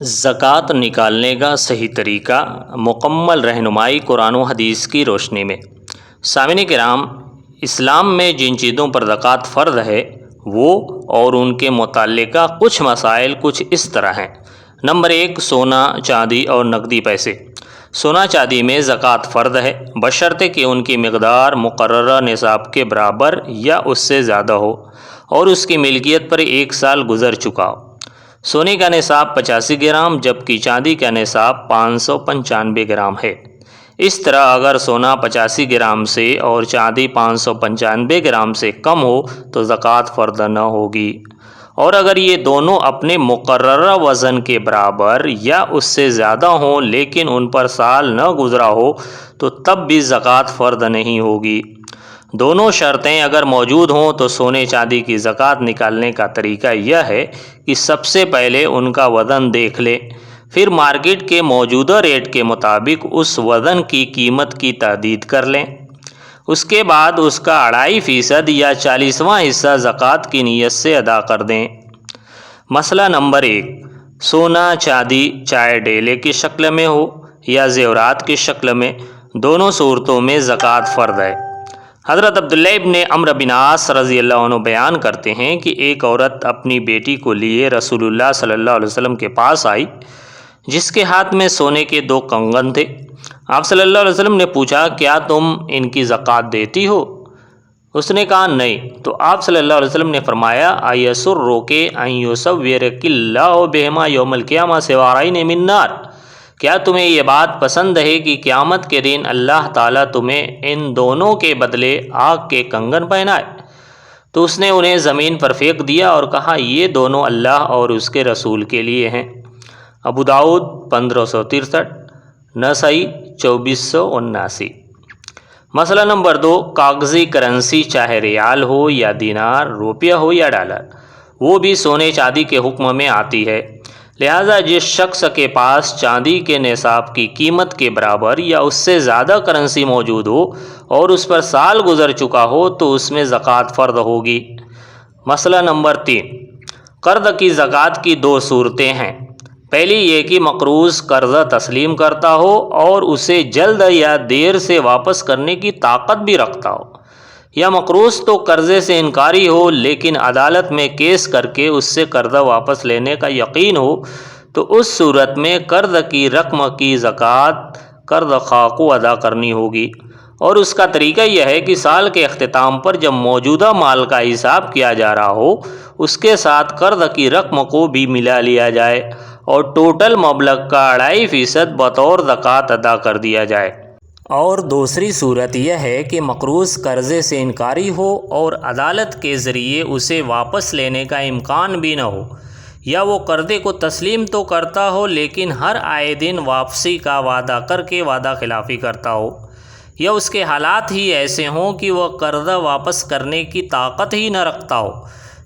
زکوٰۃ نکالنے کا صحیح طریقہ، مکمل رہنمائی قرآن و حدیث کی روشنی میں۔ سامعین کرام، اسلام میں جن چیزوں پر زکوٰۃ فرض ہے وہ اور ان کے متعلقہ کچھ مسائل کچھ اس طرح ہیں۔ نمبر 1، سونا، چاندی اور نقدی پیسے۔ سونا چاندی میں زکوٰۃ فرض ہے بشرطے کہ ان کی مقدار مقررہ نصاب کے برابر یا اس سے زیادہ ہو اور اس کی ملکیت پر 1 سال گزر چکا ہو۔ سونے کا نصاب 85 گرام جبکہ چاندی کا نصاب 595 گرام ہے۔ اس طرح اگر سونا 85 گرام سے اور چاندی 595 گرام سے کم ہو تو زکوٰۃ فرض نہ ہوگی، اور اگر یہ دونوں اپنے مقررہ وزن کے برابر یا اس سے زیادہ ہوں لیکن ان پر سال نہ گزرا ہو تو تب بھی زکوٰۃ فرض نہیں ہوگی۔ دونوں شرطیں اگر موجود ہوں تو سونے چاندی کی زکوٰۃ نکالنے کا طریقہ یہ ہے کہ سب سے پہلے ان کا وزن دیکھ لیں، پھر مارکیٹ کے موجودہ ریٹ کے مطابق اس وزن کی قیمت کی تحدید کر لیں۔ اس کے بعد اس کا 2.5% یا 40واں حصہ زکوٰۃ کی نیت سے ادا کر دیں۔ مسئلہ نمبر 1، سونا چاندی چاہے ڈیلے کی شکل میں ہو یا زیورات کی شکل میں، دونوں صورتوں میں زکوٰۃ فرض ہے۔ حضرت عبداللہ ابن عمرو بن عاص رضی اللہ عنہ بیان کرتے ہیں کہ ایک عورت اپنی بیٹی کو لیے رسول اللہ صلی اللہ علیہ وسلم کے پاس آئی جس کے ہاتھ میں سونے کے 2 کنگن تھے۔ آپ صلی اللہ علیہ وسلم نے پوچھا، کیا تم ان کی زکوٰۃ دیتی ہو؟ اس نے کہا نہیں، تو آپ صلی اللہ علیہ وسلم نے فرمایا، ایسرک ان یصورک اللہ بہما یوم القیامہ سوارین من نار، کیا تمہیں یہ بات پسند ہے کہ قیامت کے دن اللہ تعالیٰ تمہیں ان دونوں کے بدلے آگ کے کنگن پہنائے؟ تو اس نے انہیں زمین پر پھینک دیا اور کہا، یہ دونوں اللہ اور اس کے رسول کے لیے ہیں۔ ابو داؤد 1563، نسائی 2479۔ مسئلہ نمبر 2، کاغذی کرنسی چاہے ریال ہو یا دینار، روپیہ ہو یا ڈالر، وہ بھی سونے چاندی کے حکم میں آتی ہے۔ لہٰذا جس شخص کے پاس چاندی کے نصاب کی قیمت کے برابر یا اس سے زیادہ کرنسی موجود ہو اور اس پر سال گزر چکا ہو تو اس میں زکوٰۃ فرض ہوگی۔ مسئلہ نمبر 3، قرض کی زکوٰۃ کی 2 صورتیں ہیں۔ پہلی یہ کہ مقروض قرضہ تسلیم کرتا ہو اور اسے جلد یا دیر سے واپس کرنے کی طاقت بھی رکھتا ہو، یا مقروض تو قرضے سے انکاری ہو لیکن عدالت میں کیس کر کے اس سے قرضہ واپس لینے کا یقین ہو، تو اس صورت میں قرض کی رقم کی زکوٰۃ قرض خواہ کو ادا کرنی ہوگی، اور اس کا طریقہ یہ ہے کہ سال کے اختتام پر جب موجودہ مال کا حساب کیا جا رہا ہو اس کے ساتھ قرض کی رقم کو بھی ملا لیا جائے اور ٹوٹل مبلغ کا 2.5% بطور زکوٰۃ ادا کر دیا جائے۔ اور دوسری صورت یہ ہے کہ مقروض قرضے سے انکاری ہو اور عدالت کے ذریعے اسے واپس لینے کا امکان بھی نہ ہو، یا وہ قرضے کو تسلیم تو کرتا ہو لیکن ہر آئے دن واپسی کا وعدہ کر کے وعدہ خلافی کرتا ہو، یا اس کے حالات ہی ایسے ہوں کہ وہ قرضہ واپس کرنے کی طاقت ہی نہ رکھتا ہو،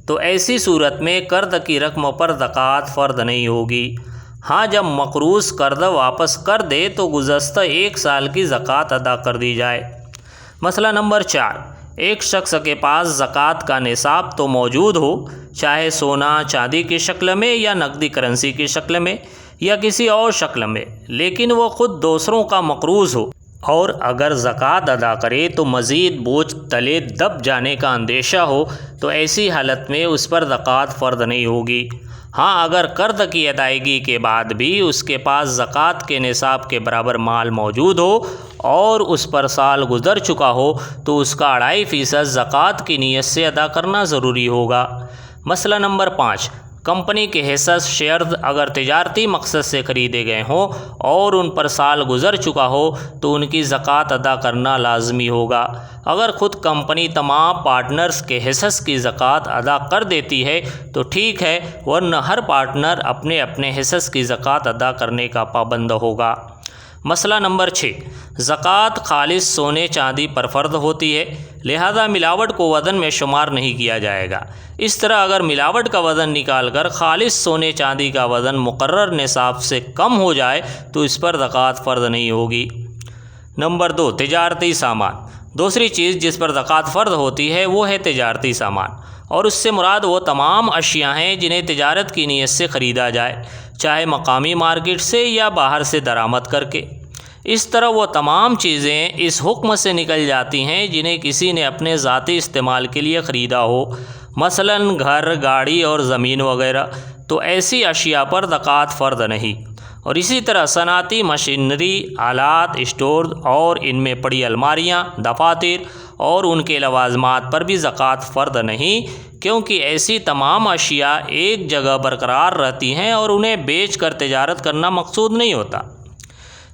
تو ایسی صورت میں قرض کی رقم پر زکوٰۃ فرض نہیں ہوگی۔ ہاں، جب مقروض قرضہ واپس کر دے تو گزشتہ 1 سال کی زکوٰۃ ادا کر دی جائے۔ مسئلہ نمبر 4، ایک شخص کے پاس زکوٰۃ کا نصاب تو موجود ہو، چاہے سونا چاندی کی شکل میں یا نقدی کرنسی کی شکل میں یا کسی اور شکل میں، لیکن وہ خود دوسروں کا مقروض ہو اور اگر زکوٰۃ ادا کرے تو مزید بوجھ تلے دب جانے کا اندیشہ ہو تو ایسی حالت میں اس پر زکوٰۃ فرض نہیں ہوگی۔ ہاں، اگر قرض کی ادائیگی کے بعد بھی اس کے پاس زکوٰۃ کے نصاب کے برابر مال موجود ہو اور اس پر سال گزر چکا ہو تو اس کا 2.5% زکوٰۃ کی نیت سے ادا کرنا ضروری ہوگا۔ مسئلہ نمبر 5، کمپنی کے حصص شیئرز اگر تجارتی مقصد سے خریدے گئے ہوں اور ان پر سال گزر چکا ہو تو ان کی زکوٰۃ ادا کرنا لازمی ہوگا۔ اگر خود کمپنی تمام پارٹنرز کے حصص کی زکوٰۃ ادا کر دیتی ہے تو ٹھیک ہے، ورنہ ہر پارٹنر اپنے اپنے حصص کی زکوٰۃ ادا کرنے کا پابند ہوگا۔ مسئلہ نمبر 6، زکوٰۃ خالص سونے چاندی پر فرض ہوتی ہے، لہذا ملاوٹ کو وزن میں شمار نہیں کیا جائے گا۔ اس طرح اگر ملاوٹ کا وزن نکال کر خالص سونے چاندی کا وزن مقرر نصاب سے کم ہو جائے تو اس پر زکوٰۃ فرض نہیں ہوگی۔ نمبر 2، تجارتی سامان۔ دوسری چیز جس پر زکوٰۃ فرض ہوتی ہے وہ ہے تجارتی سامان، اور اس سے مراد وہ تمام اشیاء ہیں جنہیں تجارت کی نیت سے خریدا جائے، چاہے مقامی مارکیٹ سے یا باہر سے درآمد کر کے۔ اس طرح وہ تمام چیزیں اس حکم سے نکل جاتی ہیں جنہیں کسی نے اپنے ذاتی استعمال کے لیے خریدا ہو، مثلاً گھر، گاڑی اور زمین وغیرہ، تو ایسی اشیاء پر زکوٰۃ فرض نہیں۔ اور اسی طرح صنعتی مشینری، آلات، اسٹور اور ان میں پڑی الماریاں، دفاتر اور ان کے لوازمات پر بھی زکوٰۃ فرض نہیں، کیونکہ ایسی تمام اشیاء ایک جگہ برقرار رہتی ہیں اور انہیں بیچ کر تجارت کرنا مقصود نہیں ہوتا۔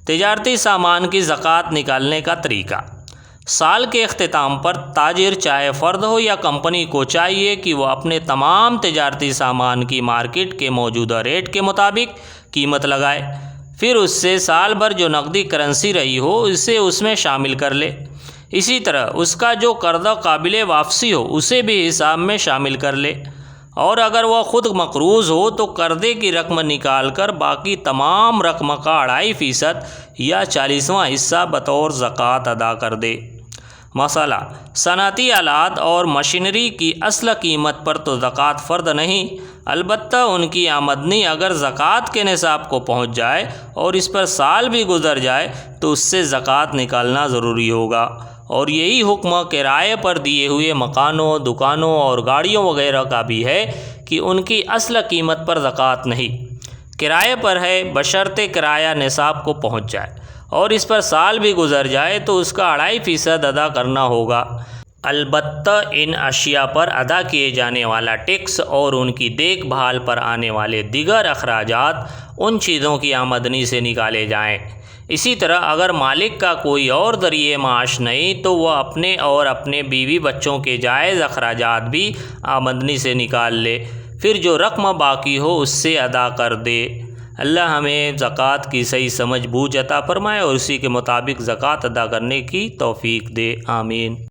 تجارتی سامان کی زکوٰۃ نکالنے کا طریقہ۔ سال کے اختتام پر تاجر، چاہے فرد ہو یا کمپنی، کو چاہیے کہ وہ اپنے تمام تجارتی سامان کی مارکیٹ کے موجودہ ریٹ کے مطابق قیمت لگائے، پھر اس سے سال بھر جو نقدی کرنسی رہی ہو اسے اس میں شامل کر لے۔ اسی طرح اس کا جو قرضہ قابل واپسی ہو اسے بھی حساب میں شامل کر لے، اور اگر وہ خود مقروض ہو تو قرضے کی رقم نکال کر باقی تمام رقم کا 2.5% یا 40واں حصہ بطور زکوٰۃ ادا کر دے۔ مسئلہ: صنعتی آلات اور مشینری کی اصل قیمت پر تو زکوٰۃ فرض نہیں، البتہ ان کی آمدنی اگر زکوٰۃ کے نصاب کو پہنچ جائے اور اس پر سال بھی گزر جائے تو اس سے زکوٰۃ نکالنا ضروری ہوگا۔ اور یہی حکم کرائے پر دیے ہوئے مکانوں، دکانوں اور گاڑیوں وغیرہ کا بھی ہے کہ ان کی اصل قیمت پر زکوٰۃ نہیں، کرائے پر ہے، بشرطِ کرایہ نصاب کو پہنچ جائے اور اس پر سال بھی گزر جائے تو اس کا 2.5% ادا کرنا ہوگا۔ البتہ ان اشیاء پر ادا کیے جانے والا ٹیکس اور ان کی دیکھ بھال پر آنے والے دیگر اخراجات ان چیزوں کی آمدنی سے نکالے جائیں۔ اسی طرح اگر مالک کا کوئی اور ذریعہ معاش نہیں تو وہ اپنے اور اپنے بیوی بچوں کے جائز اخراجات بھی آمدنی سے نکال لے، پھر جو رقم باقی ہو اس سے ادا کر دے۔ اللہ ہمیں زکوٰۃ کی صحیح سمجھ بوجھ عطا فرمائے اور اسی کے مطابق زکوٰۃ ادا کرنے کی توفیق دے، آمین۔